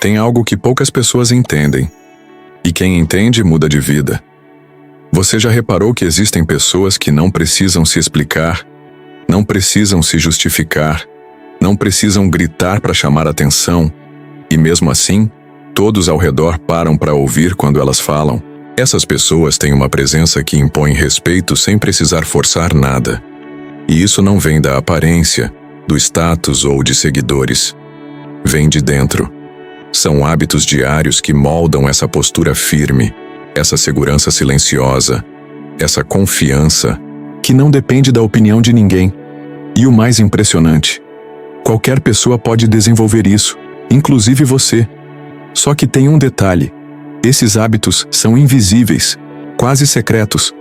tem algo que poucas pessoas entendem. E quem entende muda de vida. Você já reparou que existem pessoas que não precisam se explicar, não precisam se justificar, não precisam gritar para chamar atenção, e mesmo assim, todos ao redor param para ouvir quando elas falam? Essas pessoas têm uma presença que impõe respeito sem precisar forçar nada. E isso não vem da aparência, do status ou de seguidores. Vem de dentro. São hábitos diários que moldam essa postura firme, essa segurança silenciosa, essa confiança que não depende da opinião de ninguém. E o mais impressionante, qualquer pessoa pode desenvolver isso, inclusive você. Só que tem um detalhe: esses hábitos são invisíveis, quase secretos,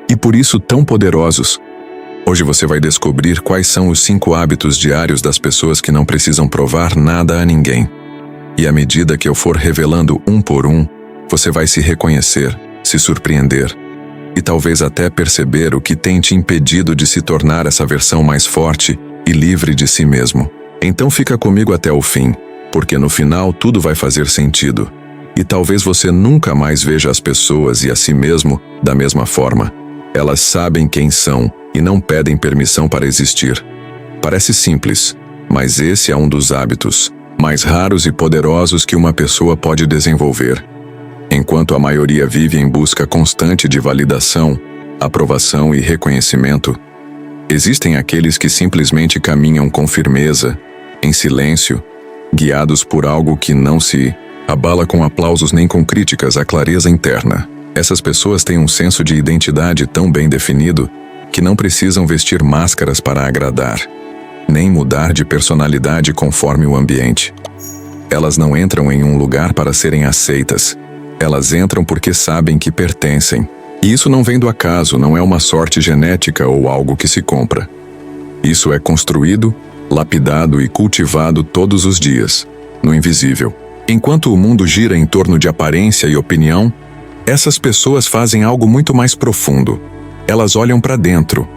e por isso tão poderosos. Hoje você vai descobrir quais são os 5 hábitos diários das pessoas que não precisam provar nada a ninguém. E à medida que eu for revelando um por um, você vai se reconhecer, se surpreender, e talvez até perceber o que tem te impedido de se tornar essa versão mais forte e livre de si mesmo. Então fica comigo até o fim, porque no final tudo vai fazer sentido. E talvez você nunca mais veja as pessoas e a si mesmo da mesma forma. Elas sabem quem são e não pedem permissão para existir. Parece simples, mas esse é um dos hábitos mais raros e poderosos que uma pessoa pode desenvolver. Enquanto a maioria vive em busca constante de validação, aprovação e reconhecimento, existem aqueles que simplesmente caminham com firmeza, em silêncio, guiados por algo que não se abala com aplausos nem com críticas à clareza interna. Essas pessoas têm um senso de identidade tão bem definido que não precisam vestir máscaras para agradar, nem mudar de personalidade conforme o ambiente. Elas não entram em um lugar para serem aceitas. Elas entram porque sabem que pertencem. E isso não vem do acaso, não é uma sorte genética ou algo que se compra. Isso é construído, lapidado e cultivado todos os dias, no invisível. Enquanto o mundo gira em torno de aparência e opinião, essas pessoas fazem algo muito mais profundo. Elas olham para dentro.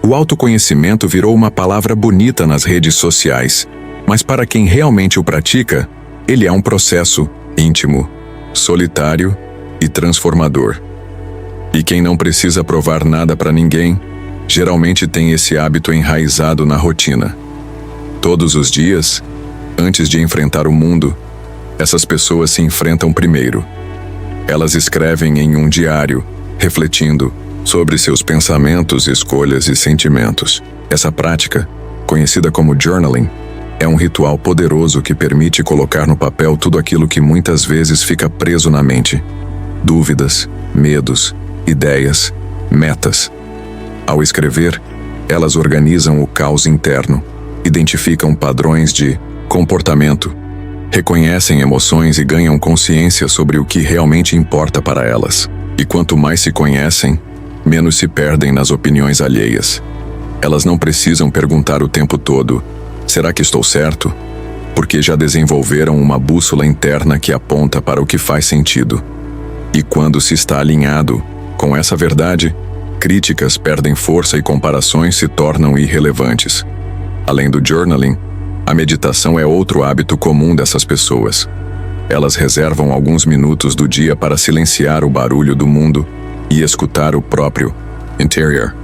O autoconhecimento virou uma palavra bonita nas redes sociais, mas para quem realmente o pratica, ele é um processo íntimo, solitário e transformador. E quem não precisa provar nada para ninguém, geralmente tem esse hábito enraizado na rotina. Todos os dias, antes de enfrentar o mundo, essas pessoas se enfrentam primeiro. Elas escrevem em um diário, refletindo sobre seus pensamentos, escolhas e sentimentos. Essa prática, conhecida como journaling, é um ritual poderoso que permite colocar no papel tudo aquilo que muitas vezes fica preso na mente. Dúvidas, medos, ideias, metas. Ao escrever, elas organizam o caos interno, identificam padrões de comportamento, reconhecem emoções e ganham consciência sobre o que realmente importa para elas. E quanto mais se conhecem, menos se perdem nas opiniões alheias. Elas não precisam perguntar o tempo todo: será que estou certo? Porque já desenvolveram uma bússola interna que aponta para o que faz sentido. E quando se está alinhado com essa verdade, críticas perdem força e comparações se tornam irrelevantes. Além do journaling, a meditação é outro hábito comum dessas pessoas. Elas reservam alguns minutos do dia para silenciar o barulho do mundo e escutar o próprio interior.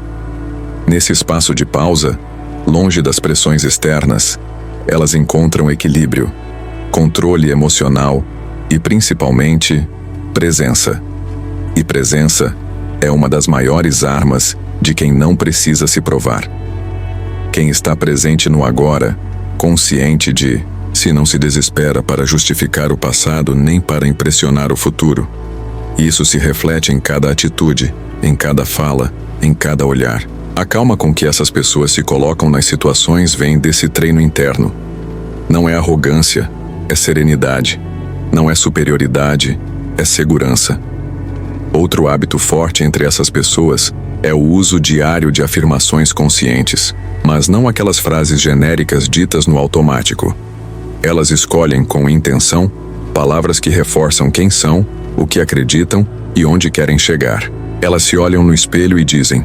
Nesse espaço de pausa, longe das pressões externas, elas encontram equilíbrio, controle emocional e, principalmente, presença. E presença é uma das maiores armas de quem não precisa se provar. Quem está presente no agora, consciente de se não se desespera para justificar o passado nem para impressionar o futuro. Isso se reflete em cada atitude, em cada fala, em cada olhar. A calma com que essas pessoas se colocam nas situações vem desse treino interno. Não é arrogância, é serenidade. Não é superioridade, é segurança. Outro hábito forte entre essas pessoas é o uso diário de afirmações conscientes, mas não aquelas frases genéricas ditas no automático. Elas escolhem com intenção palavras que reforçam quem são, o que acreditam e onde querem chegar. Elas se olham no espelho e dizem: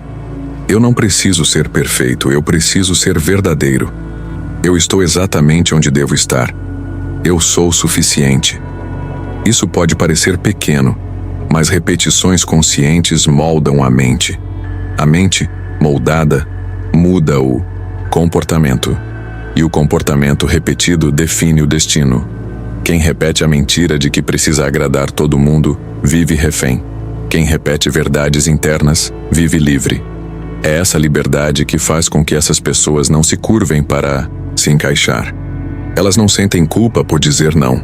eu não preciso ser perfeito, eu preciso ser verdadeiro. Eu estou exatamente onde devo estar. Eu sou suficiente. Isso pode parecer pequeno, mas repetições conscientes moldam a mente. A mente, moldada, muda o comportamento. E o comportamento repetido define o destino. Quem repete a mentira de que precisa agradar todo mundo, vive refém. Quem repete verdades internas, vive livre. É essa liberdade que faz com que essas pessoas não se curvem para se encaixar. Elas não sentem culpa por dizer não.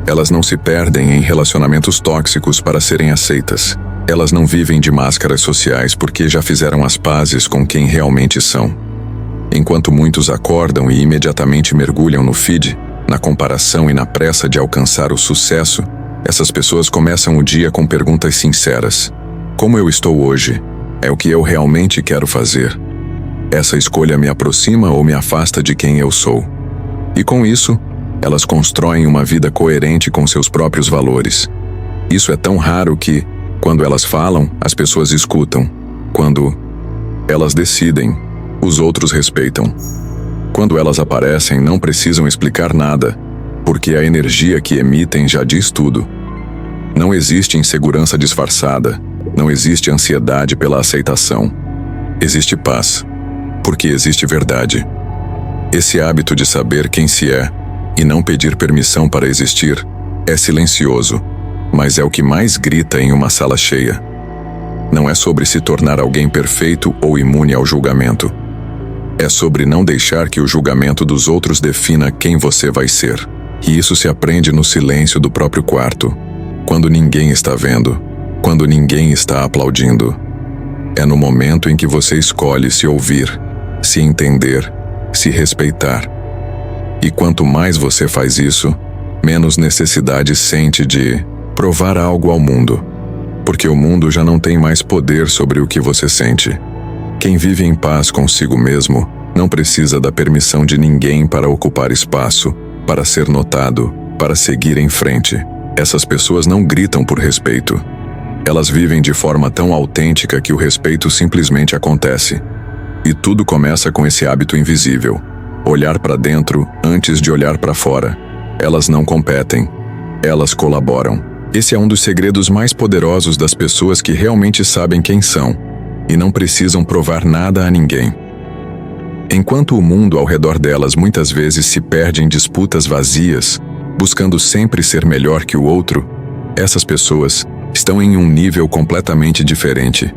Elas não se perdem em relacionamentos tóxicos para serem aceitas. Elas não vivem de máscaras sociais porque já fizeram as pazes com quem realmente são. Enquanto muitos acordam e imediatamente mergulham no feed, na comparação e na pressa de alcançar o sucesso, essas pessoas começam o dia com perguntas sinceras. Como eu estou hoje? É o que eu realmente quero fazer? Essa escolha me aproxima ou me afasta de quem eu sou? E com isso, elas constroem uma vida coerente com seus próprios valores. Isso é tão raro que, quando elas falam, as pessoas escutam. Quando elas decidem, os outros respeitam. Quando elas aparecem, não precisam explicar nada, porque a energia que emitem já diz tudo. Não existe insegurança disfarçada, não existe ansiedade pela aceitação. Existe paz, porque existe verdade. Esse hábito de saber quem se é e não pedir permissão para existir é silencioso, mas é o que mais grita em uma sala cheia. Não é sobre se tornar alguém perfeito ou imune ao julgamento. É sobre não deixar que o julgamento dos outros defina quem você vai ser. E isso se aprende no silêncio do próprio quarto, quando ninguém está vendo, quando ninguém está aplaudindo. É no momento em que você escolhe se ouvir, se entender, se respeitar. E quanto mais você faz isso, menos necessidade sente de provar algo ao mundo, porque o mundo já não tem mais poder sobre o que você sente. Quem vive em paz consigo mesmo não precisa da permissão de ninguém para ocupar espaço, para ser notado, para seguir em frente. Essas pessoas não gritam por respeito. Elas vivem de forma tão autêntica que o respeito simplesmente acontece. E tudo começa com esse hábito invisível: olhar para dentro antes de olhar para fora. Elas não competem, elas colaboram. Esse é um dos segredos mais poderosos das pessoas que realmente sabem quem são e não precisam provar nada a ninguém. Enquanto o mundo ao redor delas muitas vezes se perde em disputas vazias, buscando sempre ser melhor que o outro, essas pessoas estão em um nível completamente diferente.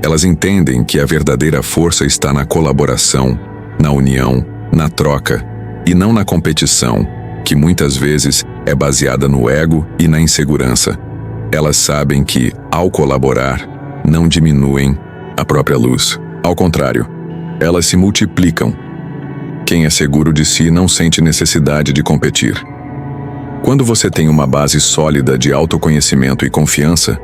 Elas entendem que a verdadeira força está na colaboração, na união, na troca, e não na competição, que muitas vezes é baseada no ego e na insegurança. Elas sabem que, ao colaborar, não diminuem a própria luz. Ao contrário, elas se multiplicam. Quem é seguro de si não sente necessidade de competir. Quando você tem uma base sólida de autoconhecimento e confiança,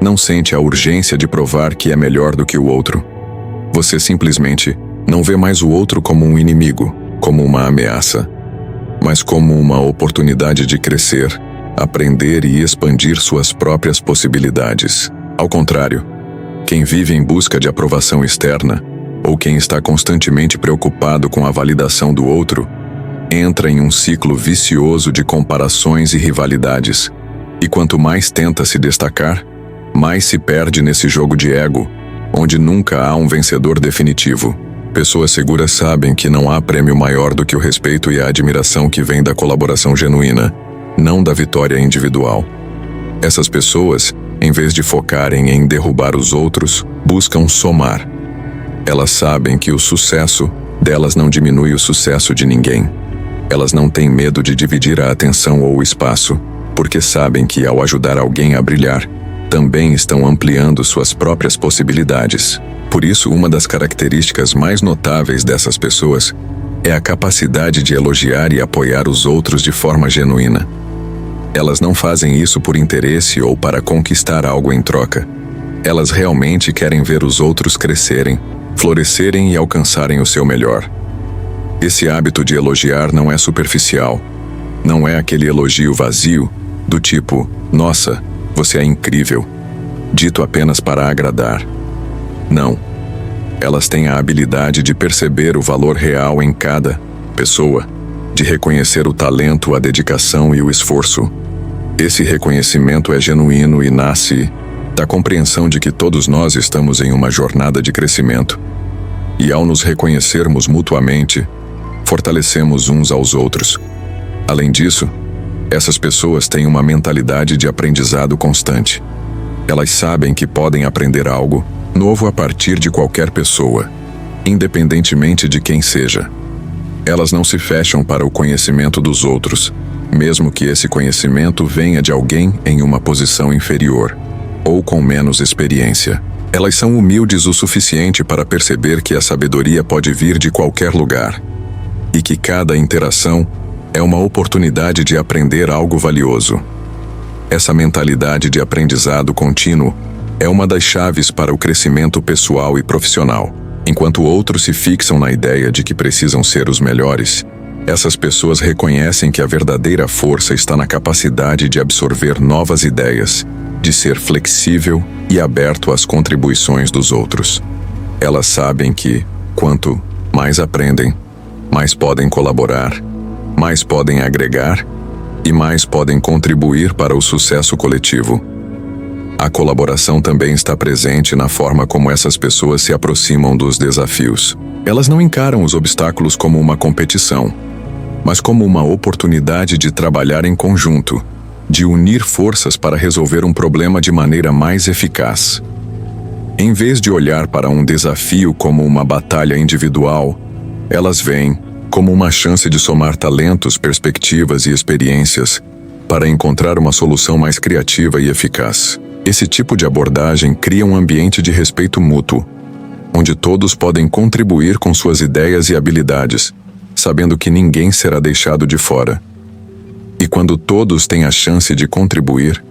não sente a urgência de provar que é melhor do que o outro. Você simplesmente não vê mais o outro como um inimigo, como uma ameaça, mas como uma oportunidade de crescer, aprender e expandir suas próprias possibilidades. Ao contrário, quem vive em busca de aprovação externa, ou quem está constantemente preocupado com a validação do outro, entra em um ciclo vicioso de comparações e rivalidades. E quanto mais tenta se destacar, mais se perde nesse jogo de ego, onde nunca há um vencedor definitivo. Pessoas seguras sabem que não há prêmio maior do que o respeito e a admiração que vem da colaboração genuína, não da vitória individual. Essas pessoas, em vez de focarem em derrubar os outros, buscam somar. Elas sabem que o sucesso delas não diminui o sucesso de ninguém. Elas não têm medo de dividir a atenção ou o espaço, porque sabem que ao ajudar alguém a brilhar, também estão ampliando suas próprias possibilidades. Por isso, uma das características mais notáveis dessas pessoas é a capacidade de elogiar e apoiar os outros de forma genuína. Elas não fazem isso por interesse ou para conquistar algo em troca. Elas realmente querem ver os outros crescerem, florescerem e alcançarem o seu melhor. Esse hábito de elogiar não é superficial. Não é aquele elogio vazio, do tipo, nossa, você é incrível, dito apenas para agradar. Não. Elas têm a habilidade de perceber o valor real em cada pessoa de reconhecer o talento, a dedicação e o esforço. Esse reconhecimento é genuíno e nasce da compreensão de que todos nós estamos em uma jornada de crescimento. E ao nos reconhecermos mutuamente, fortalecemos uns aos outros. Além disso, essas pessoas têm uma mentalidade de aprendizado constante. Elas sabem que podem aprender algo novo a partir de qualquer pessoa, independentemente de quem seja. Elas não se fecham para o conhecimento dos outros, mesmo que esse conhecimento venha de alguém em uma posição inferior ou com menos experiência. Elas são humildes o suficiente para perceber que a sabedoria pode vir de qualquer lugar e que cada interação é uma oportunidade de aprender algo valioso. Essa mentalidade de aprendizado contínuo é uma das chaves para o crescimento pessoal e profissional. Enquanto outros se fixam na ideia de que precisam ser os melhores, essas pessoas reconhecem que a verdadeira força está na capacidade de absorver novas ideias, de ser flexível e aberto às contribuições dos outros. Elas sabem que, quanto mais aprendem, mais podem colaborar, mais podem agregar e mais podem contribuir para o sucesso coletivo. A colaboração também está presente na forma como essas pessoas se aproximam dos desafios. Elas não encaram os obstáculos como uma competição, mas como uma oportunidade de trabalhar em conjunto, de unir forças para resolver um problema de maneira mais eficaz. Em vez de olhar para um desafio como uma batalha individual, elas veem como uma chance de somar talentos, perspectivas e experiências para encontrar uma solução mais criativa e eficaz. Esse tipo de abordagem cria um ambiente de respeito mútuo, onde todos podem contribuir com suas ideias e habilidades, sabendo que ninguém será deixado de fora. E quando todos têm a chance de contribuir,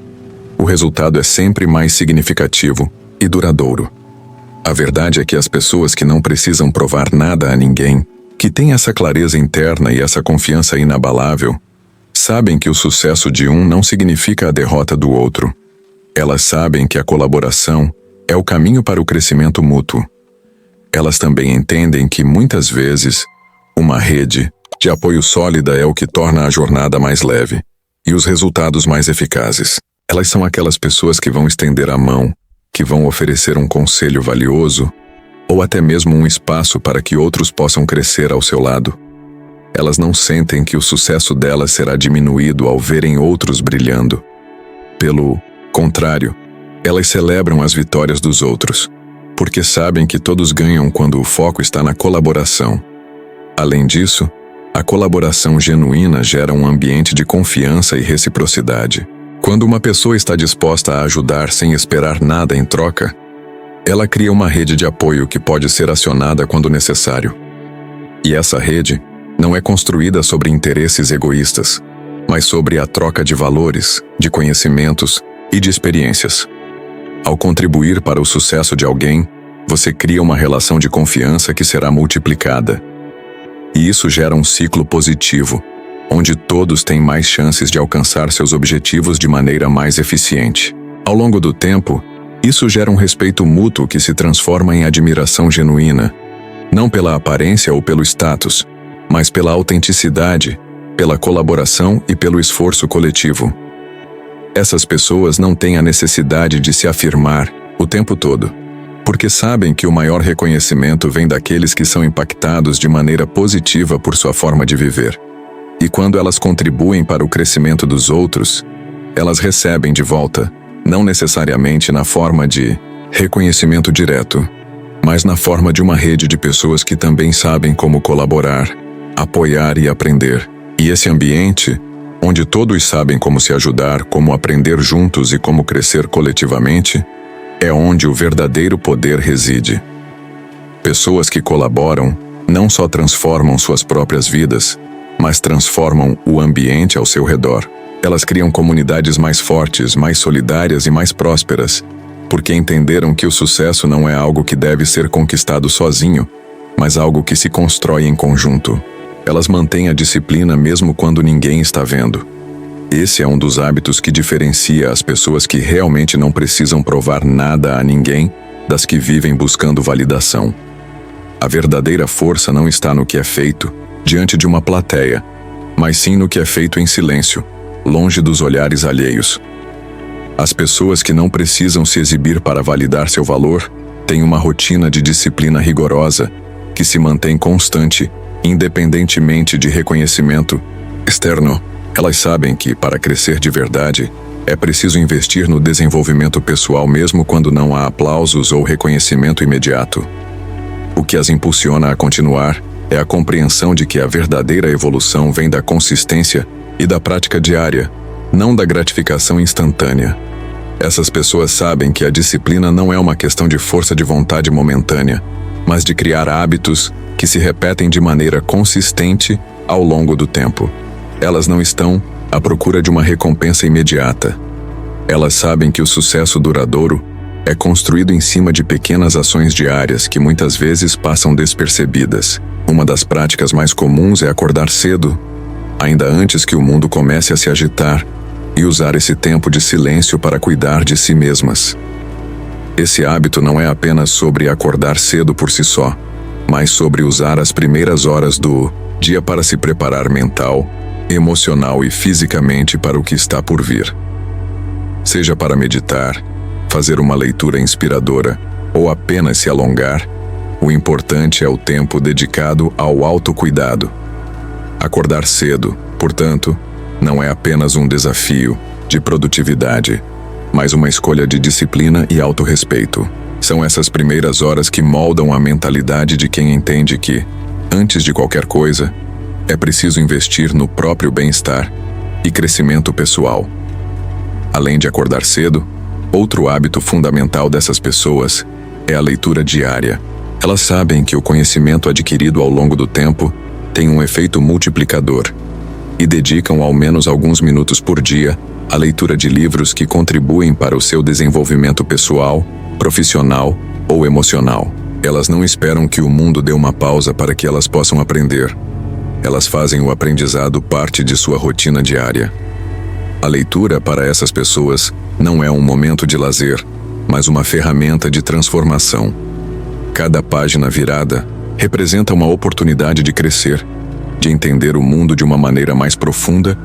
o resultado é sempre mais significativo e duradouro. A verdade é que as pessoas que não precisam provar nada a ninguém, que têm essa clareza interna e essa confiança inabalável, sabem que o sucesso de um não significa a derrota do outro. Elas sabem que a colaboração é o caminho para o crescimento mútuo. Elas também entendem que, muitas vezes, uma rede de apoio sólida é o que torna a jornada mais leve e os resultados mais eficazes. Elas são aquelas pessoas que vão estender a mão, que vão oferecer um conselho valioso ou até mesmo um espaço para que outros possam crescer ao seu lado. Elas não sentem que o sucesso delas será diminuído ao verem outros brilhando. Pelo contrário, elas celebram as vitórias dos outros, porque sabem que todos ganham quando o foco está na colaboração. Além disso, a colaboração genuína gera um ambiente de confiança e reciprocidade. Quando uma pessoa está disposta a ajudar sem esperar nada em troca, ela cria uma rede de apoio que pode ser acionada quando necessário. E essa rede não é construída sobre interesses egoístas, mas sobre a troca de valores, de conhecimentos e de experiências. Ao contribuir para o sucesso de alguém, você cria uma relação de confiança que será multiplicada. E isso gera um ciclo positivo, onde todos têm mais chances de alcançar seus objetivos de maneira mais eficiente. Ao longo do tempo, isso gera um respeito mútuo que se transforma em admiração genuína, não pela aparência ou pelo status, mas pela autenticidade, pela colaboração e pelo esforço coletivo. Essas pessoas não têm a necessidade de se afirmar o tempo todo, porque sabem que o maior reconhecimento vem daqueles que são impactados de maneira positiva por sua forma de viver. E quando elas contribuem para o crescimento dos outros, elas recebem de volta, não necessariamente na forma de reconhecimento direto, mas na forma de uma rede de pessoas que também sabem como colaborar, apoiar e aprender. E esse ambiente, onde todos sabem como se ajudar, como aprender juntos e como crescer coletivamente, é onde o verdadeiro poder reside. Pessoas que colaboram não só transformam suas próprias vidas, mas transformam o ambiente ao seu redor. Elas criam comunidades mais fortes, mais solidárias e mais prósperas, porque entenderam que o sucesso não é algo que deve ser conquistado sozinho, mas algo que se constrói em conjunto. Elas mantêm a disciplina mesmo quando ninguém está vendo. Esse é um dos hábitos que diferencia as pessoas que realmente não precisam provar nada a ninguém das que vivem buscando validação. A verdadeira força não está no que é feito diante de uma plateia, mas sim no que é feito em silêncio, longe dos olhares alheios. As pessoas que não precisam se exibir para validar seu valor têm uma rotina de disciplina rigorosa que se mantém constante, independentemente de reconhecimento externo. Elas sabem que, para crescer de verdade, é preciso investir no desenvolvimento pessoal mesmo quando não há aplausos ou reconhecimento imediato. O que as impulsiona a continuar é a compreensão de que a verdadeira evolução vem da consistência e da prática diária, não da gratificação instantânea. Essas pessoas sabem que a disciplina não é uma questão de força de vontade momentânea, mas de criar hábitos que se repetem de maneira consistente ao longo do tempo. Elas não estão à procura de uma recompensa imediata. Elas sabem que o sucesso duradouro é construído em cima de pequenas ações diárias que muitas vezes passam despercebidas. Uma das práticas mais comuns é acordar cedo, ainda antes que o mundo comece a se agitar, e usar esse tempo de silêncio para cuidar de si mesmas. Esse hábito não é apenas sobre acordar cedo por si só, mas sobre usar as primeiras horas do dia para se preparar mental, emocional e fisicamente para o que está por vir. Seja para meditar, fazer uma leitura inspiradora ou apenas se alongar, o importante é o tempo dedicado ao autocuidado. Acordar cedo, portanto, não é apenas um desafio de produtividade, mas uma escolha de disciplina e autorrespeito. São essas primeiras horas que moldam a mentalidade de quem entende que, antes de qualquer coisa, é preciso investir no próprio bem-estar e crescimento pessoal. Além de acordar cedo, outro hábito fundamental dessas pessoas é a leitura diária. Elas sabem que o conhecimento adquirido ao longo do tempo tem um efeito multiplicador e dedicam ao menos alguns minutos por dia à leitura de livros que contribuem para o seu desenvolvimento pessoal, profissional ou emocional. Elas não esperam que o mundo dê uma pausa para que elas possam aprender. Elas fazem o aprendizado parte de sua rotina diária. A leitura para essas pessoas não é um momento de lazer, mas uma ferramenta de transformação. Cada página virada representa uma oportunidade de crescer, de entender o mundo de uma maneira mais profunda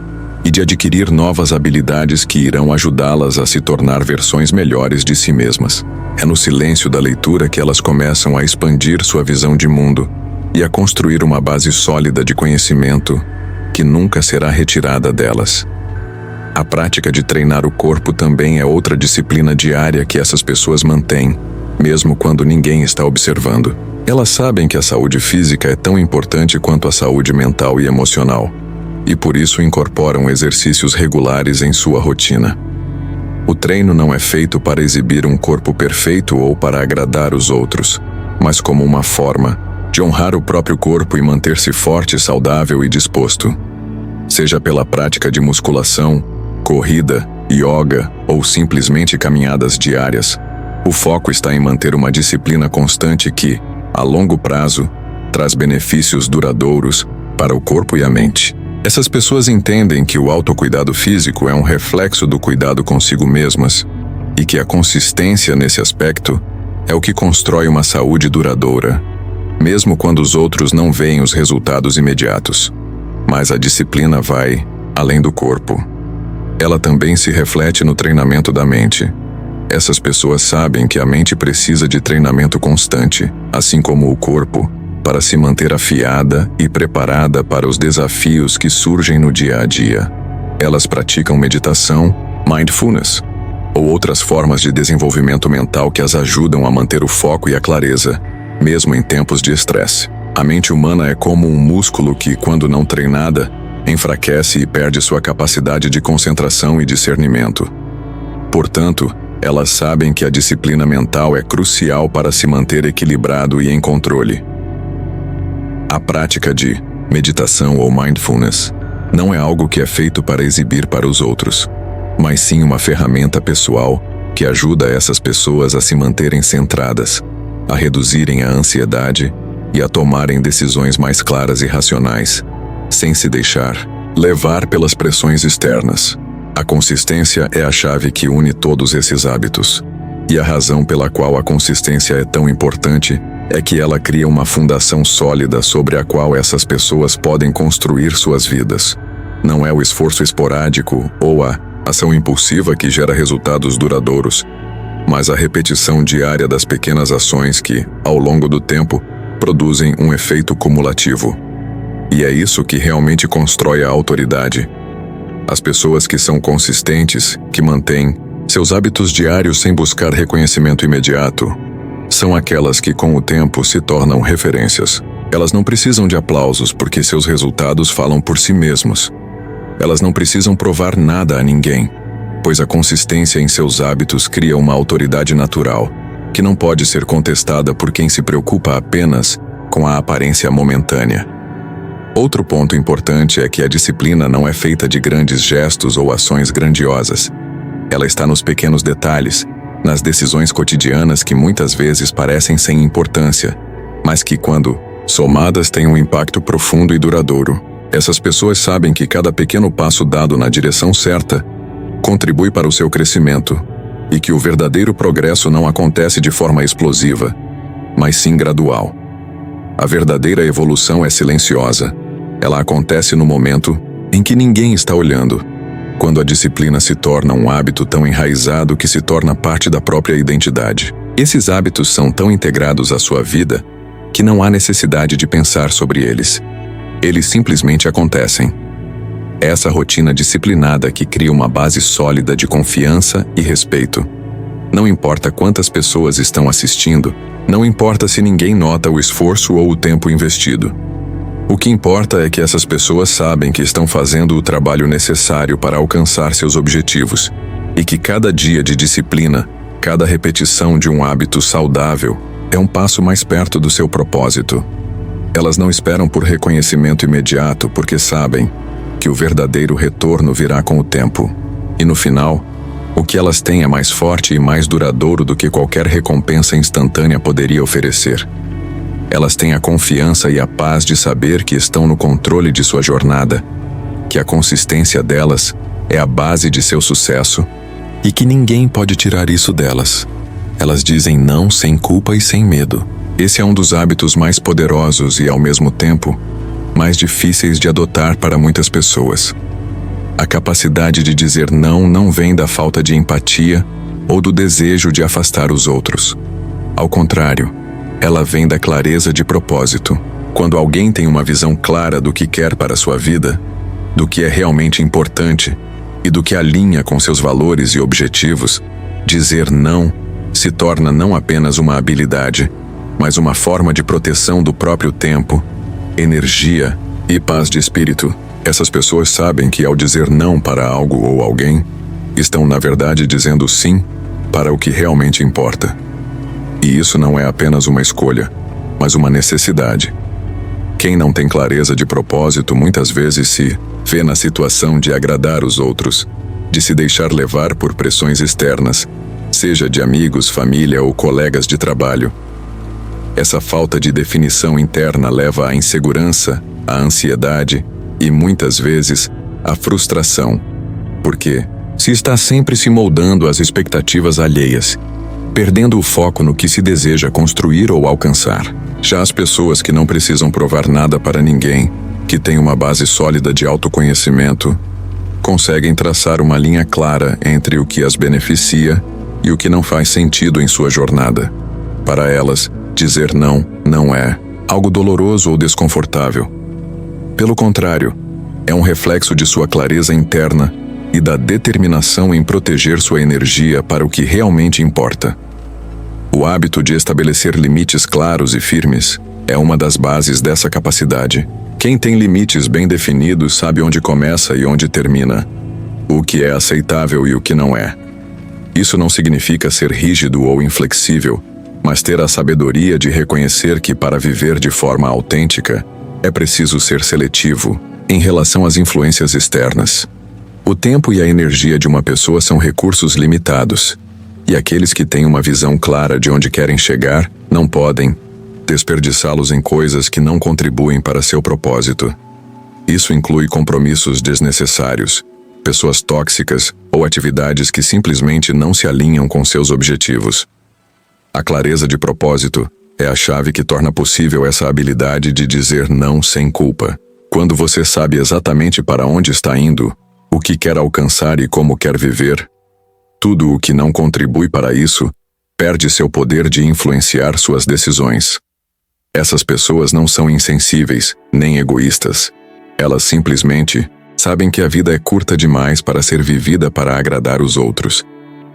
e de adquirir novas habilidades que irão ajudá-las a se tornar versões melhores de si mesmas. É no silêncio da leitura que elas começam a expandir sua visão de mundo e a construir uma base sólida de conhecimento que nunca será retirada delas. A prática de treinar o corpo também é outra disciplina diária que essas pessoas mantêm, mesmo quando ninguém está observando. Elas sabem que a saúde física é tão importante quanto a saúde mental e emocional, e por isso incorporam exercícios regulares em sua rotina. O treino não é feito para exibir um corpo perfeito ou para agradar os outros, mas como uma forma de honrar o próprio corpo e manter-se forte, saudável e disposto. Seja pela prática de musculação, corrida, yoga ou simplesmente caminhadas diárias, o foco está em manter uma disciplina constante que, a longo prazo, traz benefícios duradouros para o corpo e a mente. Essas pessoas entendem que o autocuidado físico é um reflexo do cuidado consigo mesmas e que a consistência nesse aspecto é o que constrói uma saúde duradoura, mesmo quando os outros não veem os resultados imediatos. Mas a disciplina vai além do corpo. Ela também se reflete no treinamento da mente. Essas pessoas sabem que a mente precisa de treinamento constante, assim como o corpo, para se manter afiada e preparada para os desafios que surgem no dia a dia. Elas praticam meditação, mindfulness, ou outras formas de desenvolvimento mental que as ajudam a manter o foco e a clareza, mesmo em tempos de estresse. A mente humana é como um músculo que, quando não treinada, enfraquece e perde sua capacidade de concentração e discernimento. Portanto, elas sabem que a disciplina mental é crucial para se manter equilibrado e em controle. A prática de meditação ou mindfulness não é algo que é feito para exibir para os outros, mas sim uma ferramenta pessoal que ajuda essas pessoas a se manterem centradas, a reduzirem a ansiedade e a tomarem decisões mais claras e racionais, sem se deixar levar pelas pressões externas. A consistência é a chave que une todos esses hábitos, e a razão pela qual a consistência é tão importante é que ela cria uma fundação sólida sobre a qual essas pessoas podem construir suas vidas. Não é o esforço esporádico ou a ação impulsiva que gera resultados duradouros, mas a repetição diária das pequenas ações que, ao longo do tempo, produzem um efeito cumulativo. E é isso que realmente constrói a autoridade. As pessoas que são consistentes, que mantêm seus hábitos diários sem buscar reconhecimento imediato, são aquelas que com o tempo se tornam referências. Elas não precisam de aplausos porque seus resultados falam por si mesmos. Elas não precisam provar nada a ninguém, pois a consistência em seus hábitos cria uma autoridade natural, que não pode ser contestada por quem se preocupa apenas com a aparência momentânea. Outro ponto importante é que a disciplina não é feita de grandes gestos ou ações grandiosas. Ela está nos pequenos detalhes, nas decisões cotidianas que muitas vezes parecem sem importância, mas que, quando somadas, têm um impacto profundo e duradouro. Essas pessoas sabem que cada pequeno passo dado na direção certa contribui para o seu crescimento, e que o verdadeiro progresso não acontece de forma explosiva, mas sim gradual. A verdadeira evolução é silenciosa. Ela acontece no momento em que ninguém está olhando, quando a disciplina se torna um hábito tão enraizado que se torna parte da própria identidade. Esses hábitos são tão integrados à sua vida que não há necessidade de pensar sobre eles. Eles simplesmente acontecem. Essa rotina disciplinada que cria uma base sólida de confiança e respeito. Não importa quantas pessoas estão assistindo, não importa se ninguém nota o esforço ou o tempo investido. O que importa é que essas pessoas sabem que estão fazendo o trabalho necessário para alcançar seus objetivos, e que cada dia de disciplina, cada repetição de um hábito saudável, é um passo mais perto do seu propósito. Elas não esperam por reconhecimento imediato porque sabem que o verdadeiro retorno virá com o tempo. E no final, o que elas têm é mais forte e mais duradouro do que qualquer recompensa instantânea poderia oferecer. Elas têm a confiança e a paz de saber que estão no controle de sua jornada, que a consistência delas é a base de seu sucesso e que ninguém pode tirar isso delas. Elas dizem não sem culpa e sem medo. Esse é um dos hábitos mais poderosos e, ao mesmo tempo, mais difíceis de adotar para muitas pessoas. A capacidade de dizer não vem da falta de empatia ou do desejo de afastar os outros. Ao contrário, ela vem da clareza de propósito. Quando alguém tem uma visão clara do que quer para sua vida, do que é realmente importante e do que alinha com seus valores e objetivos, dizer não se torna não apenas uma habilidade, mas uma forma de proteção do próprio tempo, energia e paz de espírito. Essas pessoas sabem que, ao dizer não para algo ou alguém, estão na verdade dizendo sim para o que realmente importa. E isso não é apenas uma escolha, mas uma necessidade. Quem não tem clareza de propósito muitas vezes se vê na situação de agradar os outros, de se deixar levar por pressões externas, seja de amigos, família ou colegas de trabalho. Essa falta de definição interna leva à insegurança, à ansiedade e, muitas vezes, à frustração. Porque se está sempre se moldando às expectativas alheias, perdendo o foco no que se deseja construir ou alcançar. Já as pessoas que não precisam provar nada para ninguém, que têm uma base sólida de autoconhecimento, conseguem traçar uma linha clara entre o que as beneficia e o que não faz sentido em sua jornada. Para elas, dizer não é algo doloroso ou desconfortável. Pelo contrário, é um reflexo de sua clareza interna e da determinação em proteger sua energia para o que realmente importa. O hábito de estabelecer limites claros e firmes é uma das bases dessa capacidade. Quem tem limites bem definidos sabe onde começa e onde termina, o que é aceitável e o que não é. Isso não significa ser rígido ou inflexível, mas ter a sabedoria de reconhecer que, para viver de forma autêntica, é preciso ser seletivo em relação às influências externas. O tempo e a energia de uma pessoa são recursos limitados, e aqueles que têm uma visão clara de onde querem chegar não podem desperdiçá-los em coisas que não contribuem para seu propósito. Isso inclui compromissos desnecessários, pessoas tóxicas ou atividades que simplesmente não se alinham com seus objetivos. A clareza de propósito é a chave que torna possível essa habilidade de dizer não sem culpa. Quando você sabe exatamente para onde está indo, o que quer alcançar e como quer viver, tudo o que não contribui para isso perde seu poder de influenciar suas decisões. Essas pessoas não são insensíveis, nem egoístas. Elas simplesmente sabem que a vida é curta demais para ser vivida para agradar os outros,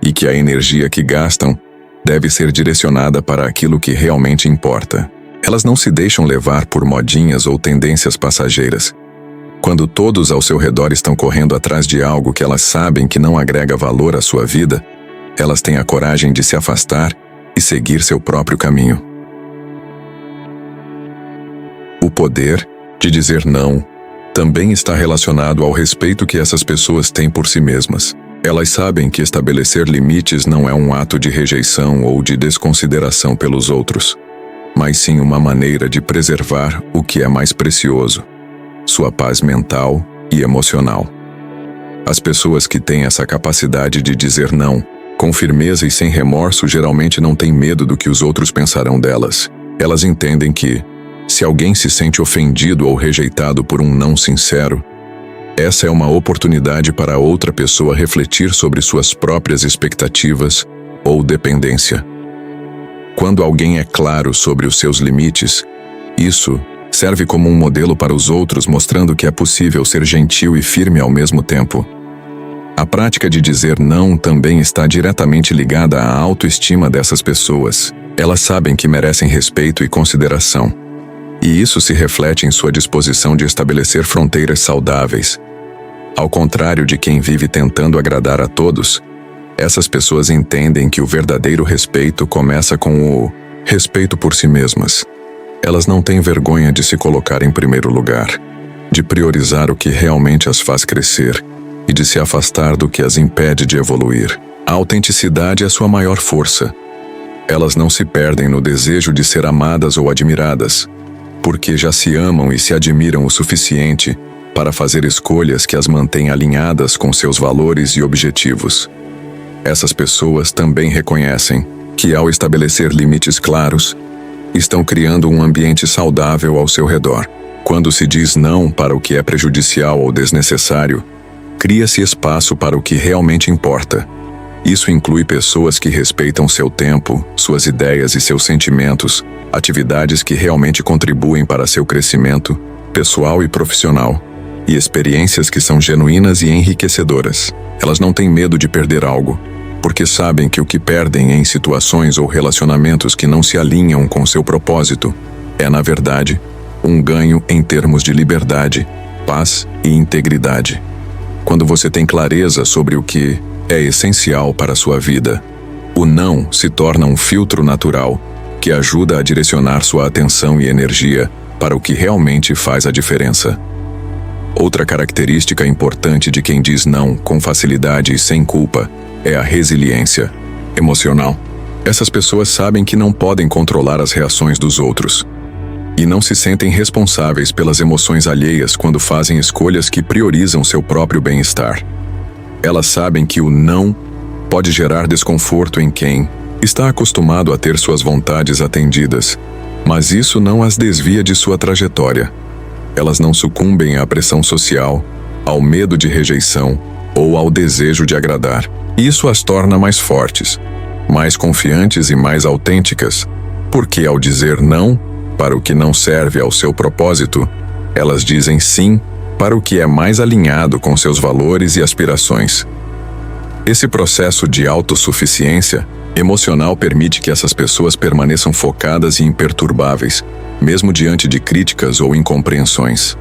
e que a energia que gastam deve ser direcionada para aquilo que realmente importa. Elas não se deixam levar por modinhas ou tendências passageiras. Quando todos ao seu redor estão correndo atrás de algo que elas sabem que não agrega valor à sua vida, elas têm a coragem de se afastar e seguir seu próprio caminho. O poder de dizer não também está relacionado ao respeito que essas pessoas têm por si mesmas. Elas sabem que estabelecer limites não é um ato de rejeição ou de desconsideração pelos outros, mas sim uma maneira de preservar o que é mais precioso: sua paz mental e emocional. As pessoas que têm essa capacidade de dizer não, com firmeza e sem remorso, geralmente não têm medo do que os outros pensarão delas. Elas entendem que, se alguém se sente ofendido ou rejeitado por um não sincero, essa é uma oportunidade para outra pessoa refletir sobre suas próprias expectativas ou dependência. Quando alguém é claro sobre os seus limites, isso serve como um modelo para os outros, mostrando que é possível ser gentil e firme ao mesmo tempo. A prática de dizer não também está diretamente ligada à autoestima dessas pessoas. Elas sabem que merecem respeito e consideração, e isso se reflete em sua disposição de estabelecer fronteiras saudáveis. Ao contrário de quem vive tentando agradar a todos, essas pessoas entendem que o verdadeiro respeito começa com o respeito por si mesmas. Elas não têm vergonha de se colocar em primeiro lugar, de priorizar o que realmente as faz crescer e de se afastar do que as impede de evoluir. A autenticidade é sua maior força. Elas não se perdem no desejo de ser amadas ou admiradas, porque já se amam e se admiram o suficiente para fazer escolhas que as mantêm alinhadas com seus valores e objetivos. Essas pessoas também reconhecem que, ao estabelecer limites claros, estão criando um ambiente saudável ao seu redor. Quando se diz não para o que é prejudicial ou desnecessário, cria-se espaço para o que realmente importa. Isso inclui pessoas que respeitam seu tempo, suas ideias e seus sentimentos, atividades que realmente contribuem para seu crescimento pessoal e profissional, e experiências que são genuínas e enriquecedoras. Elas não têm medo de perder algo, porque sabem que o que perdem em situações ou relacionamentos que não se alinham com seu propósito é, na verdade, um ganho em termos de liberdade, paz e integridade. Quando você tem clareza sobre o que é essencial para a sua vida, o não se torna um filtro natural que ajuda a direcionar sua atenção e energia para o que realmente faz a diferença. Outra característica importante de quem diz não com facilidade e sem culpa é a resiliência emocional. Essas pessoas sabem que não podem controlar as reações dos outros e não se sentem responsáveis pelas emoções alheias quando fazem escolhas que priorizam seu próprio bem-estar. Elas sabem que o não pode gerar desconforto em quem está acostumado a ter suas vontades atendidas, mas isso não as desvia de sua trajetória. Elas não sucumbem à pressão social, ao medo de rejeição ou ao desejo de agradar. Isso as torna mais fortes, mais confiantes e mais autênticas, porque ao dizer não para o que não serve ao seu propósito, elas dizem sim para o que é mais alinhado com seus valores e aspirações. Esse processo de autossuficiência emocional permite que essas pessoas permaneçam focadas e imperturbáveis, mesmo diante de críticas ou incompreensões.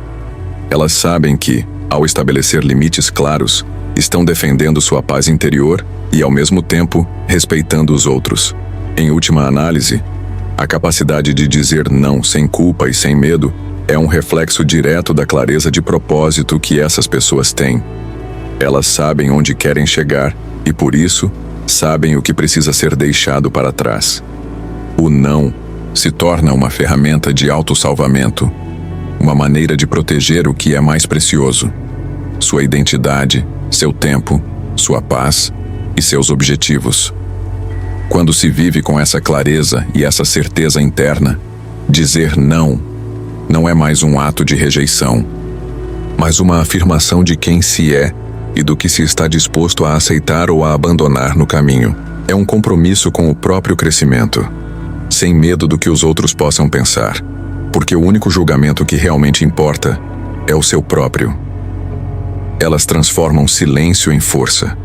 Elas sabem que, ao estabelecer limites claros, estão defendendo sua paz interior e, ao mesmo tempo, respeitando os outros. Em última análise, a capacidade de dizer não sem culpa e sem medo é um reflexo direto da clareza de propósito que essas pessoas têm. Elas sabem onde querem chegar e, por isso, sabem o que precisa ser deixado para trás. O não se torna uma ferramenta de autossalvamento, uma maneira de proteger o que é mais precioso: sua identidade, seu tempo, sua paz e seus objetivos. Quando se vive com essa clareza e essa certeza interna, dizer não não é mais um ato de rejeição, mas uma afirmação de quem se é e do que se está disposto a aceitar ou a abandonar no caminho. É um compromisso com o próprio crescimento, sem medo do que os outros possam pensar, porque o único julgamento que realmente importa é o seu próprio. Elas transformam silêncio em força.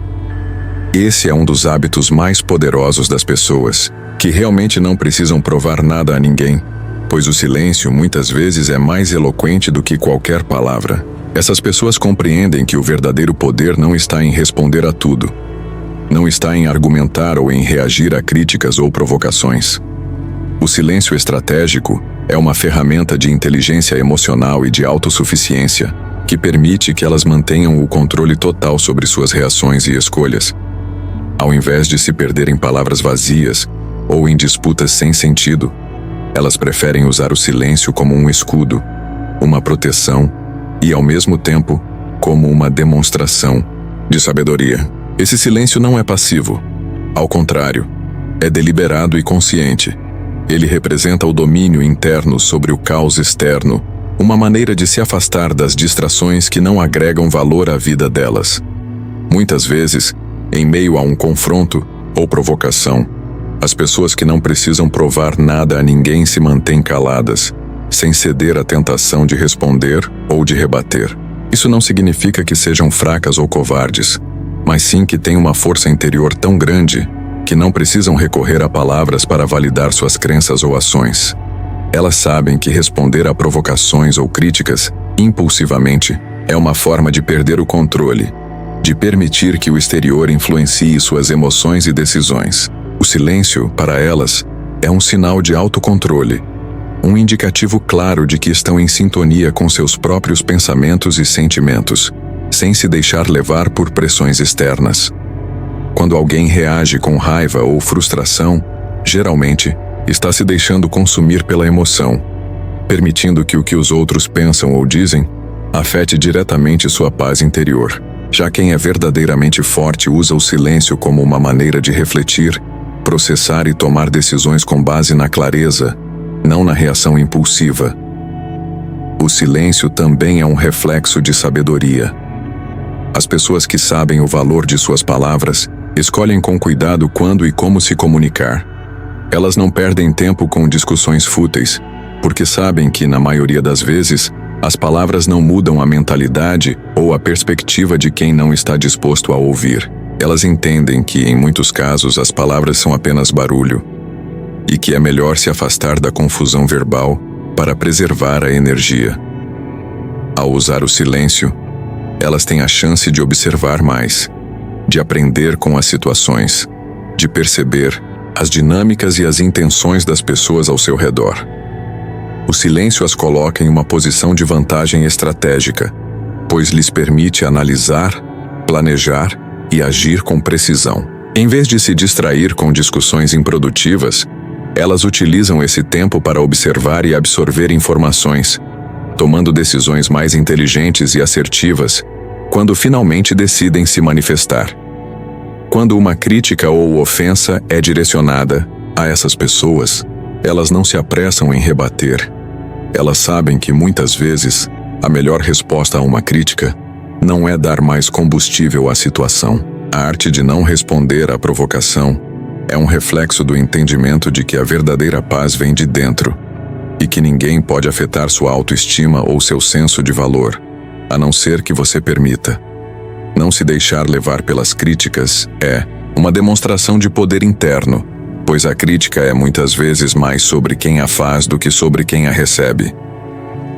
Esse é um dos hábitos mais poderosos das pessoas, que realmente não precisam provar nada a ninguém, pois o silêncio muitas vezes é mais eloquente do que qualquer palavra. Essas pessoas compreendem que o verdadeiro poder não está em responder a tudo, não está em argumentar ou em reagir a críticas ou provocações. O silêncio estratégico é uma ferramenta de inteligência emocional e de autossuficiência que permite que elas mantenham o controle total sobre suas reações e escolhas, ao invés de se perder em palavras vazias ou em disputas sem sentido. Elas preferem usar o silêncio como um escudo, uma proteção e, ao mesmo tempo, como uma demonstração de sabedoria. Esse silêncio não é passivo. Ao contrário, é deliberado e consciente. Ele representa o domínio interno sobre o caos externo, uma maneira de se afastar das distrações que não agregam valor à vida delas. Muitas vezes, em meio a um confronto ou provocação, as pessoas que não precisam provar nada a ninguém se mantêm caladas, sem ceder à tentação de responder ou de rebater. Isso não significa que sejam fracas ou covardes, mas sim que têm uma força interior tão grande que não precisam recorrer a palavras para validar suas crenças ou ações. Elas sabem que responder a provocações ou críticas impulsivamente é uma forma de perder o controle, de permitir que o exterior influencie suas emoções e decisões. O silêncio, para elas, é um sinal de autocontrole, um indicativo claro de que estão em sintonia com seus próprios pensamentos e sentimentos, sem se deixar levar por pressões externas. Quando alguém reage com raiva ou frustração, geralmente está se deixando consumir pela emoção, permitindo que o que os outros pensam ou dizem afete diretamente sua paz interior. Já quem é verdadeiramente forte usa o silêncio como uma maneira de refletir, processar e tomar decisões com base na clareza, não na reação impulsiva. O silêncio também é um reflexo de sabedoria. As pessoas que sabem o valor de suas palavras escolhem com cuidado quando e como se comunicar. Elas não perdem tempo com discussões fúteis, porque sabem que, na maioria das vezes, as palavras não mudam a mentalidade ou a perspectiva de quem não está disposto a ouvir. Elas entendem que, em muitos casos, as palavras são apenas barulho, e que é melhor se afastar da confusão verbal para preservar a energia. Ao usar o silêncio, elas têm a chance de observar mais, de aprender com as situações, de perceber as dinâmicas e as intenções das pessoas ao seu redor. O silêncio as coloca em uma posição de vantagem estratégica, pois lhes permite analisar, planejar e agir com precisão. Em vez de se distrair com discussões improdutivas, elas utilizam esse tempo para observar e absorver informações, tomando decisões mais inteligentes e assertivas quando finalmente decidem se manifestar. Quando uma crítica ou ofensa é direcionada a essas pessoas, elas não se apressam em rebater. Elas sabem que muitas vezes a melhor resposta a uma crítica não é dar mais combustível à situação. A arte de não responder à provocação é um reflexo do entendimento de que a verdadeira paz vem de dentro e que ninguém pode afetar sua autoestima ou seu senso de valor, a não ser que você permita. Não se deixar levar pelas críticas é uma demonstração de poder interno, pois a crítica é muitas vezes mais sobre quem a faz do que sobre quem a recebe.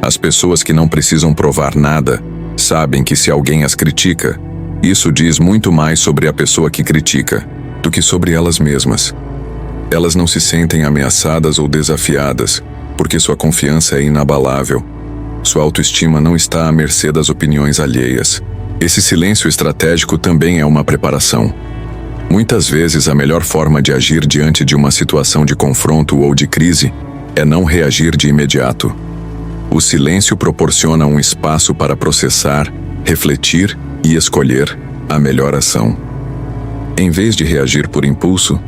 As pessoas que não precisam provar nada sabem que se alguém as critica, isso diz muito mais sobre a pessoa que critica do que sobre elas mesmas. Elas não se sentem ameaçadas ou desafiadas, porque sua confiança é inabalável. Sua autoestima não está à mercê das opiniões alheias. Esse silêncio estratégico também é uma preparação. Muitas vezes a melhor forma de agir diante de uma situação de confronto ou de crise é não reagir de imediato. O silêncio proporciona um espaço para processar, refletir e escolher a melhor ação. Em vez de reagir por impulso,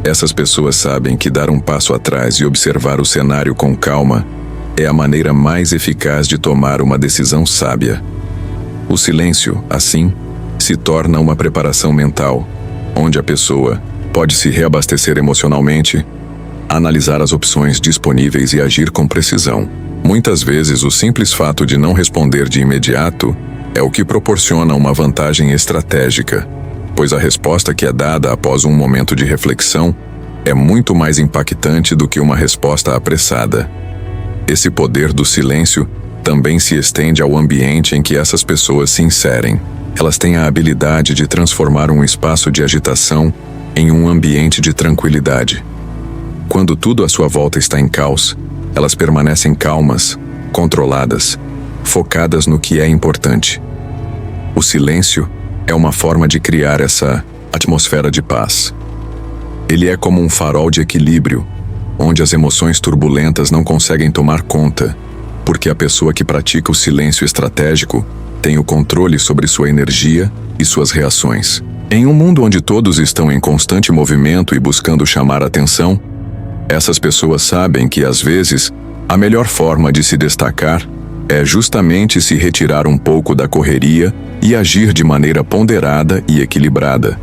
Essas pessoas sabem que dar um passo atrás e observar o cenário com calma é a maneira mais eficaz de tomar uma decisão sábia. O silêncio, assim, se torna uma preparação mental, onde a pessoa pode se reabastecer emocionalmente, analisar as opções disponíveis e agir com precisão. Muitas vezes, o simples fato de não responder de imediato é o que proporciona uma vantagem estratégica, pois a resposta que é dada após um momento de reflexão é muito mais impactante do que uma resposta apressada. Esse poder do silêncio também se estende ao ambiente em que essas pessoas se inserem. Elas têm a habilidade de transformar um espaço de agitação em um ambiente de tranquilidade. Quando tudo à sua volta está em caos, elas permanecem calmas, controladas, focadas no que é importante. O silêncio é uma forma de criar essa atmosfera de paz. Ele é como um farol de equilíbrio, onde as emoções turbulentas não conseguem tomar conta, porque a pessoa que pratica o silêncio estratégico tem o controle sobre sua energia e suas reações. Em um mundo onde todos estão em constante movimento e buscando chamar atenção, essas pessoas sabem que, às vezes, a melhor forma de se destacar é justamente se retirar um pouco da correria e agir de maneira ponderada e equilibrada.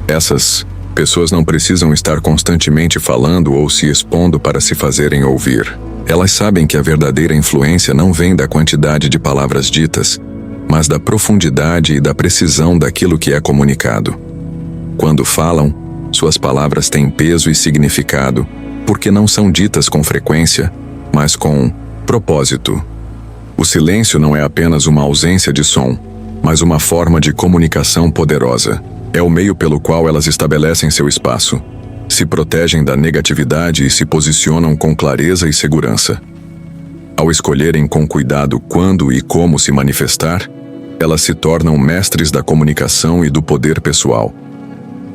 Essas pessoas não precisam estar constantemente falando ou se expondo para se fazerem ouvir. Elas sabem que a verdadeira influência não vem da quantidade de palavras ditas, mas da profundidade e da precisão daquilo que é comunicado. Quando falam, suas palavras têm peso e significado, porque não são ditas com frequência, mas com propósito. O silêncio não é apenas uma ausência de som, mas uma forma de comunicação poderosa. É o meio pelo qual elas estabelecem seu espaço, se protegem da negatividade e se posicionam com clareza e segurança. Ao escolherem com cuidado quando e como se manifestar, elas se tornam mestres da comunicação e do poder pessoal.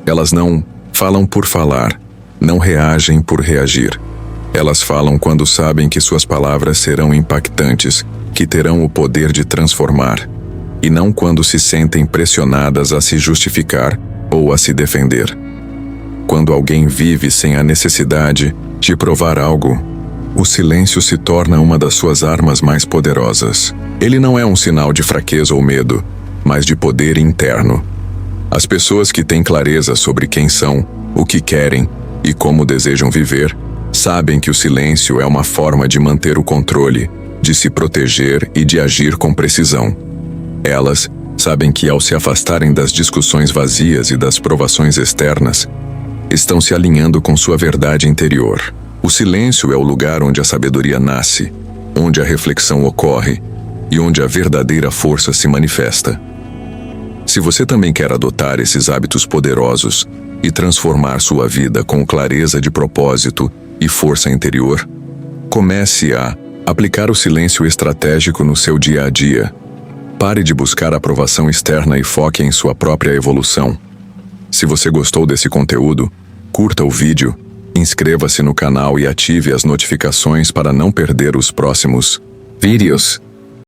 Elas não falam por falar, não reagem por reagir. Elas falam quando sabem que suas palavras serão impactantes, que terão o poder de transformar, e não quando se sentem pressionadas a se justificar ou a se defender. Quando alguém vive sem a necessidade de provar algo, o silêncio se torna uma das suas armas mais poderosas. Ele não é um sinal de fraqueza ou medo, mas de poder interno. As pessoas que têm clareza sobre quem são, o que querem e como desejam viver, sabem que o silêncio é uma forma de manter o controle, de se proteger e de agir com precisão. Elas sabem que, ao se afastarem das discussões vazias e das provações externas, estão se alinhando com sua verdade interior. O silêncio é o lugar onde a sabedoria nasce, onde a reflexão ocorre e onde a verdadeira força se manifesta. Se você também quer adotar esses hábitos poderosos e transformar sua vida com clareza de propósito e força interior, comece a aplicar o silêncio estratégico no seu dia a dia. Pare de buscar aprovação externa e foque em sua própria evolução. Se você gostou desse conteúdo, curta o vídeo, inscreva-se no canal e ative as notificações para não perder os próximos vídeos.